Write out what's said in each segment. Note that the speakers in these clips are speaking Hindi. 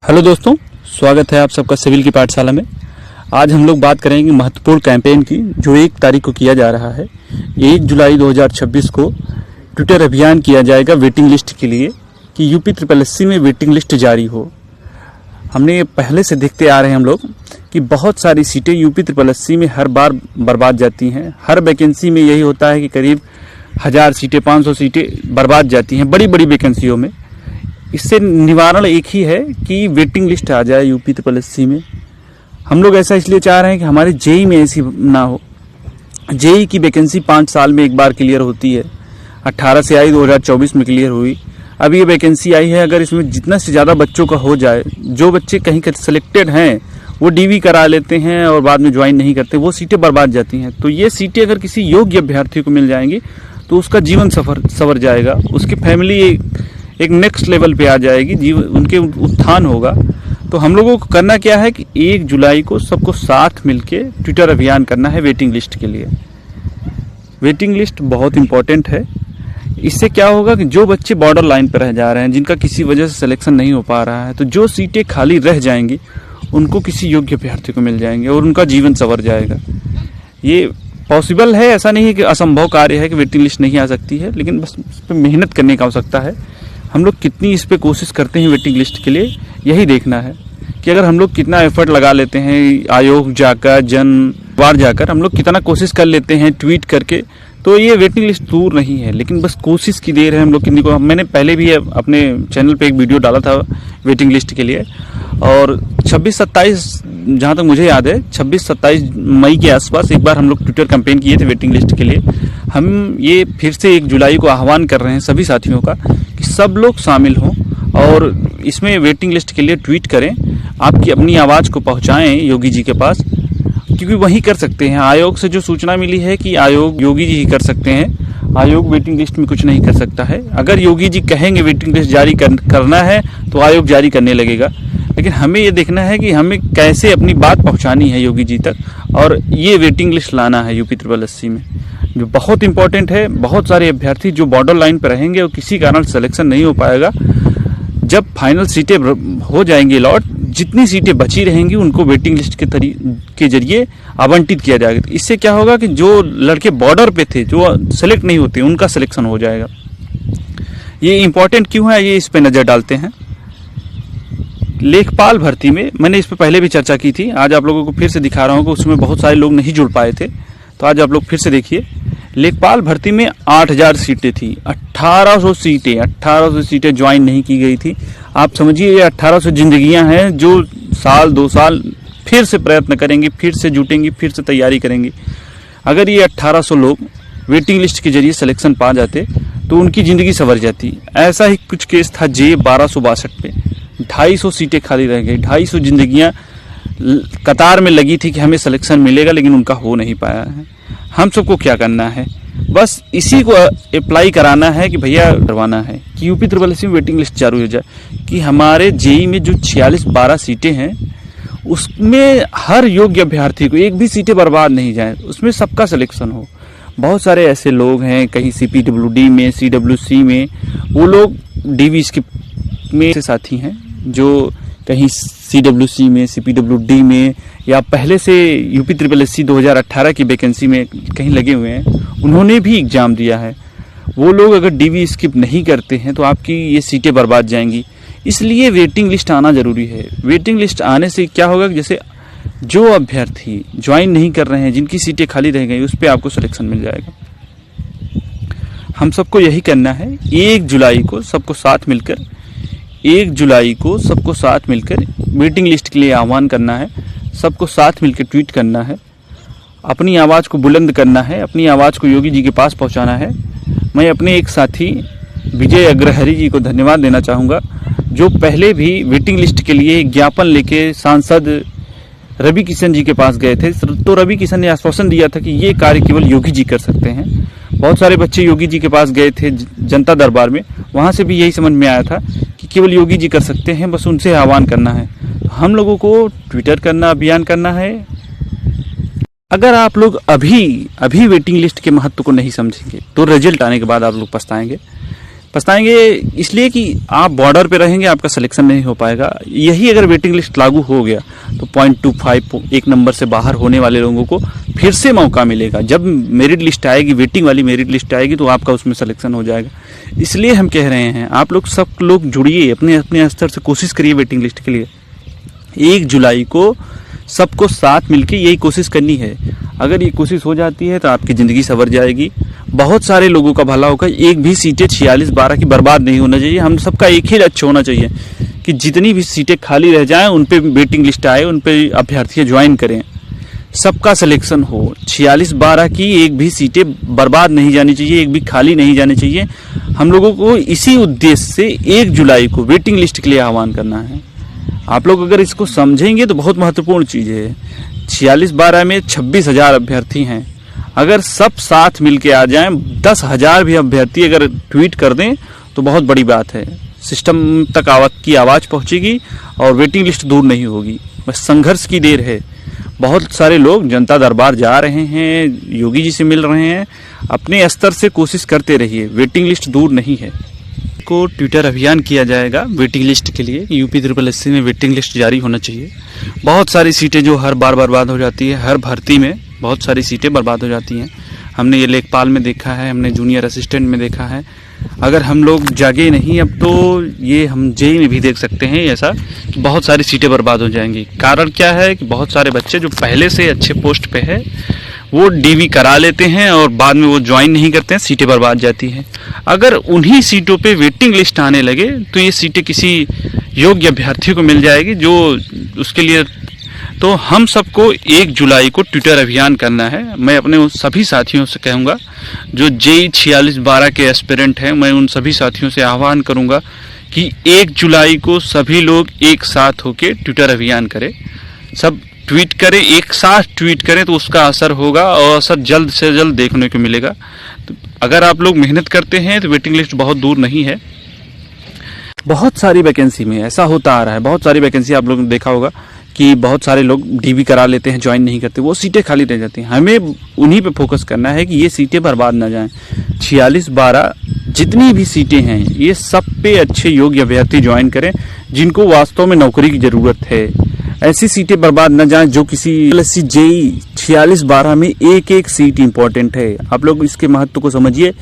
हेलो दोस्तों, स्वागत है आप सबका सिविल की पाठशाला में। आज हम लोग बात करेंगे महत्वपूर्ण कैंपेन की जो 1 तारीख को किया जा रहा है। 1 जुलाई 2026 को ट्विटर अभियान किया जाएगा वेटिंग लिस्ट के लिए कि यूपी SSSC में वेटिंग लिस्ट जारी हो। हमने पहले से देखते आ रहे हैं हम लोग कि बहुत सारी सीटें यूपी SSSC में हर बार बर्बाद जाती हैं। हर वैकेंसी में यही होता है कि करीब 1000 सीटें 500 सीटें बर्बाद जाती हैं बड़ी बड़ी वैकेंसियों में। इससे निवारण एक ही है कि वेटिंग लिस्ट आ जाए यूपी SSSC में। हम लोग ऐसा इसलिए चाह रहे हैं कि हमारे जेई में ऐसी ना हो। जेई की वैकेंसी 5 साल में एक बार क्लियर होती है। 18 से आई, 2024 में क्लियर हुई। अब ये वैकेंसी आई है, अगर इसमें जितना से ज़्यादा बच्चों का हो जाए, जो बच्चे कहीं सेलेक्टेड हैं वो डीवी करा लेते हैं और बाद में ज्वाइन नहीं करते, वो सीटें बर्बाद जाती हैं। तो ये सीटें अगर किसी योग्य अभ्यर्थी को मिल जाएंगी तो उसका जीवन सवर जाएगा, उसकी फैमिली एक नेक्स्ट लेवल पे आ जाएगी, जीवन उनके उत्थान होगा। तो हम लोगों को करना क्या है कि 1 जुलाई को सबको साथ मिलके ट्विटर अभियान करना है वेटिंग लिस्ट के लिए। वेटिंग लिस्ट बहुत इंपॉर्टेंट है। इससे क्या होगा कि जो बच्चे बॉर्डर लाइन पर रह जा रहे हैं, जिनका किसी वजह से सिलेक्शन नहीं हो पा रहा है, तो जो सीटें खाली रह जाएंगी उनको किसी योग्य अभ्यर्थी को मिल जाएंगे और उनका जीवन संवर जाएगा। ये पॉसिबल है, ऐसा नहीं है कि असंभव कार्य है कि वेटिंग लिस्ट नहीं आ सकती है, लेकिन बस उस पर मेहनत करने की आवश्यकता है। हम लोग कितनी इस पे कोशिश करते हैं वेटिंग लिस्ट के लिए, यही देखना है कि अगर हम लोग कितना एफर्ट लगा लेते हैं, आयोग जाकर, जनवार जाकर हम लोग कितना कोशिश कर लेते हैं ट्वीट करके, तो ये वेटिंग लिस्ट दूर नहीं है। लेकिन बस कोशिश की देर है हम लोग कितनी को। मैंने पहले भी अपने चैनल पे एक वीडियो डाला था वेटिंग लिस्ट के लिए, और 26-27 जहाँ तक मुझे याद है 26-27 मई के आसपास एक बार हम लोग ट्विटर कैंपेन किए थे वेटिंग लिस्ट के लिए। हम ये फिर से 1 जुलाई को आह्वान कर रहे हैं सभी साथियों का कि सब लोग शामिल हों और इसमें वेटिंग लिस्ट के लिए ट्वीट करें, आपकी अपनी आवाज़ को पहुँचाएँ योगी जी के पास, क्योंकि वही कर सकते हैं। आयोग से जो सूचना मिली है कि आयोग योगी जी ही कर सकते हैं, आयोग वेटिंग लिस्ट में कुछ नहीं कर सकता है। अगर योगी जी कहेंगे वेटिंग लिस्ट जारी करना है तो आयोग जारी करने लगेगा, लेकिन हमें ये देखना है कि हमें कैसे अपनी बात पहुंचानी है योगी जी तक, और ये वेटिंग लिस्ट लाना है यूपी SSSC में, जो बहुत इंपॉर्टेंट है। बहुत सारे अभ्यर्थी जो बॉर्डर लाइन पर रहेंगे और किसी कारण सिलेक्शन नहीं हो पाएगा, जब फाइनल सीटें हो जाएंगी अलॉट, जितनी सीटें बची रहेंगी उनको वेटिंग लिस्ट के जरिए आवंटित किया जाएगा। इससे क्या होगा कि जो लड़के बॉर्डर पे थे, जो सेलेक्ट नहीं होते, उनका सिलेक्शन हो जाएगा। ये इंपॉर्टेंट क्यों है, ये इस पे नज़र डालते हैं। लेखपाल भर्ती में मैंने इस पे पहले भी चर्चा की थी, आज आप लोगों को फिर से दिखा रहा हूँ कि उसमें बहुत सारे लोग नहीं जुड़ पाए थे, तो आज आप लोग फिर से देखिए। लेखपाल भर्ती में 8000 सीटें थी, 1800 सीटें ज्वाइन नहीं की गई थी। आप समझिए ये 1800 जिंदगियां हैं जो साल 2 साल फिर से प्रयत्न करेंगी, फिर से जुटेंगी, फिर से तैयारी करेंगी। अगर ये 1800 लोग वेटिंग लिस्ट के जरिए सिलेक्शन पा जाते तो उनकी ज़िंदगी संवर जाती। ऐसा ही कुछ केस था जे 1262 पे, 250 सीटें खाली रह गई। 250 जिंदगियां कतार में लगी थी कि हमें सिलेक्शन मिलेगा, लेकिन उनका हो नहीं पाया है। हम सबको क्या करना है, बस इसी को अप्लाई कराना है कि भैया करवाना है कि यूपी SSSC में वेटिंग लिस्ट चालू हो जाए, कि हमारे जेई में जो 46-12 सीटें हैं उसमें हर योग्य अभ्यर्थी को एक भी सीटें बर्बाद नहीं जाए, उसमें सबका सिलेक्शन हो। बहुत सारे ऐसे लोग हैं कहीं CPWD में, CWC में, वो लोग डीवी में से साथी हैं जो कहीं CWC में, CPWD में, या पहले से यूपी SSSC 2018 की वैकेंसी में कहीं लगे हुए हैं, उन्होंने भी एग्ज़ाम दिया है। वो लोग अगर डीवी स्किप नहीं करते हैं तो आपकी ये सीटें बर्बाद जाएंगी। इसलिए वेटिंग लिस्ट आना ज़रूरी है। वेटिंग लिस्ट आने से क्या होगा कि जैसे जो अभ्यर्थी ज्वाइन नहीं कर रहे हैं, जिनकी सीटें खाली रह गई, उस पर आपको सिलेक्शन मिल जाएगा। हम सबको यही करना है। 1 जुलाई को सबको साथ मिलकर 1 जुलाई को सबको साथ मिलकर वेटिंग लिस्ट के लिए आह्वान करना है। सबको साथ मिलकर ट्वीट करना है, अपनी आवाज़ को बुलंद करना है, अपनी आवाज़ को योगी जी के पास पहुंचाना है। मैं अपने एक साथी विजय अग्रहरि जी को धन्यवाद देना चाहूँगा, जो पहले भी वेटिंग लिस्ट के लिए ज्ञापन लेके सांसद रवि किशन जी के पास गए थे। तो रवि किशन ने आश्वासन दिया था कि ये कार्य केवल योगी जी कर सकते हैं। बहुत सारे बच्चे योगी जी के पास गए थे जनता दरबार में, वहाँ से भी यही समझ में आया था कि केवल योगी जी कर सकते हैं, बस उनसे आह्वान करना है। तो हम लोगों को ट्विटर करना, अभियान करना है। अगर आप लोग अभी वेटिंग लिस्ट के महत्व को नहीं समझेंगे तो रिजल्ट आने के बाद आप लोग पछताएंगे। पछताएंगे इसलिए कि आप बॉर्डर पे रहेंगे, आपका सिलेक्शन नहीं हो पाएगा। यही अगर वेटिंग लिस्ट लागू हो गया तो 0.25 एक नंबर से बाहर होने वाले लोगों को फिर से मौका मिलेगा। जब मेरिट लिस्ट आएगी, वेटिंग वाली मेरिट लिस्ट आएगी, तो आपका उसमें सिलेक्शन हो जाएगा। इसलिए हम कह रहे हैं आप लोग सब लोग जुड़िए, अपने अपने स्तर से कोशिश करिए वेटिंग लिस्ट के लिए। 1 जुलाई को सबको साथ मिलके यही कोशिश करनी है। अगर ये कोशिश हो जाती है तो आपकी ज़िंदगी संवर जाएगी, बहुत सारे लोगों का भला होगा। एक भी सीटें 46-12 की बर्बाद नहीं होना चाहिए। हम सबका एक ही लक्ष्य होना चाहिए कि जितनी भी सीटें खाली रह जाएं उन पे वेटिंग लिस्ट आए, उन पे अभ्यर्थी ज्वाइन करें, सबका सिलेक्शन हो। 46-12 की एक भी सीटें बर्बाद नहीं जानी चाहिए, एक भी खाली नहीं जानी चाहिए। हम लोगों को इसी उद्देश्य से 1 जुलाई को वेटिंग लिस्ट के लिए आह्वान करना है। आप लोग अगर इसको समझेंगे तो बहुत महत्वपूर्ण चीज़ है। 46-12 में 26,000 अभ्यर्थी हैं। अगर सब साथ मिलके आ जाएं, 10,000 भी अभ्यर्थी अगर ट्वीट कर दें तो बहुत बड़ी बात है। सिस्टम तक की आवाज़ पहुंचेगी और वेटिंग लिस्ट दूर नहीं होगी। बस संघर्ष की देर है। बहुत सारे लोग जनता दरबार जा रहे हैं, योगी जी से मिल रहे हैं। अपने स्तर से कोशिश करते रहिए, वेटिंग लिस्ट दूर नहीं है। को ट्विटर अभियान किया जाएगा वेटिंग लिस्ट के लिए। यूपी SSSC में वेटिंग लिस्ट जारी होना चाहिए। बहुत सारी सीटें जो हर बार बर्बाद हो जाती है, हर भर्ती में बहुत सारी सीटें बर्बाद हो जाती हैं। हमने ये लेखपाल में देखा है, हमने जूनियर असिस्टेंट में देखा है। अगर हम लोग जागे नहीं अब तो ये हम जेई में भी देख सकते हैं ऐसा कि बहुत सारी सीटें बर्बाद हो जाएंगी। कारण क्या है कि बहुत सारे बच्चे जो पहले से अच्छे पोस्ट पे है वो डीवी करा लेते हैं और बाद में वो ज्वाइन नहीं करते हैं, सीटें बर्बाद जाती हैं। अगर उन्हीं सीटों पे वेटिंग लिस्ट आने लगे तो ये सीटें किसी योग्य अभ्यर्थी को मिल जाएगी जो उसके लिए। तो हम सबको 1 जुलाई को ट्विटर अभियान करना है। मैं अपने उन सभी साथियों से कहूँगा जो जेई 46-12 के एस्पिरेंट हैं, मैं उन सभी साथियों से आह्वान करूँगा कि 1 जुलाई को सभी लोग एक साथ होकर ट्विटर अभियान करें। सब ट्वीट करें, एक साथ ट्वीट करें तो उसका असर होगा और असर जल्द से जल्द देखने को मिलेगा। तो अगर आप लोग मेहनत करते हैं तो वेटिंग लिस्ट बहुत दूर नहीं है। बहुत सारी वैकेंसी में ऐसा होता आ रहा है, बहुत सारी वैकेंसी आप लोगों ने देखा होगा कि बहुत सारे लोग डीवी करा लेते हैं, ज्वाइन नहीं करते, वो सीटें खाली रह जाती हैं। हमें उन्हीं पे फोकस करना है कि ये सीटें बर्बाद ना जाएं। 46-12 जितनी भी सीटें हैं ये सब पे अच्छे योग्य अभ्यर्थी ज्वाइन करें जिनको वास्तव में नौकरी की ज़रूरत है। ऐसी सीटें बर्बाद न जाएं जो किसी जेई 46-12 में एक एक सीट इंपॉर्टेंट है। आप लोग इसके महत्व को समझिए,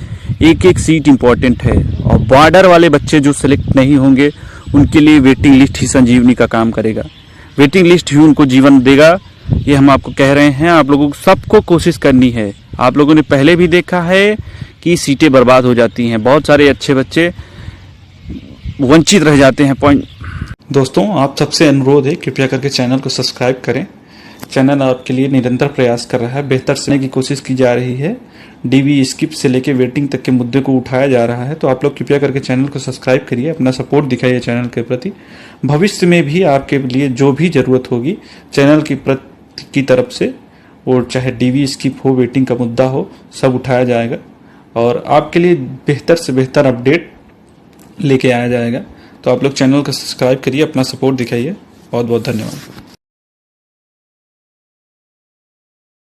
एक एक सीट इंपॉर्टेंट है। और बॉर्डर वाले बच्चे जो सिलेक्ट नहीं होंगे उनके लिए वेटिंग लिस्ट ही संजीवनी का काम करेगा। वेटिंग लिस्ट ही उनको जीवन देगा, ये हम आपको कह रहे हैं। आप लोगों को सबको कोशिश करनी है। आप लोगों ने पहले भी देखा है कि सीटें बर्बाद हो जाती हैं, बहुत सारे अच्छे बच्चे वंचित रह जाते हैं। दोस्तों, आप सबसे अनुरोध है कृपया करके चैनल को सब्सक्राइब करें। चैनल आपके लिए निरंतर प्रयास कर रहा है, बेहतर करने की कोशिश की जा रही है। डीवी स्किप से लेके वेटिंग तक के मुद्दे को उठाया जा रहा है। तो आप लोग कृपया करके चैनल को सब्सक्राइब करिए, अपना सपोर्ट दिखाइए चैनल के प्रति। भविष्य में भी आपके लिए जो भी ज़रूरत होगी चैनल की तरफ से, और चाहे डीवी स्किप हो, वेटिंग का मुद्दा हो, सब उठाया जाएगा और आपके लिए बेहतर से बेहतर अपडेट लेके आया जाएगा। तो आप लोग चैनल को सब्सक्राइब करिए, अपना सपोर्ट दिखाइए। बहुत बहुत धन्यवाद।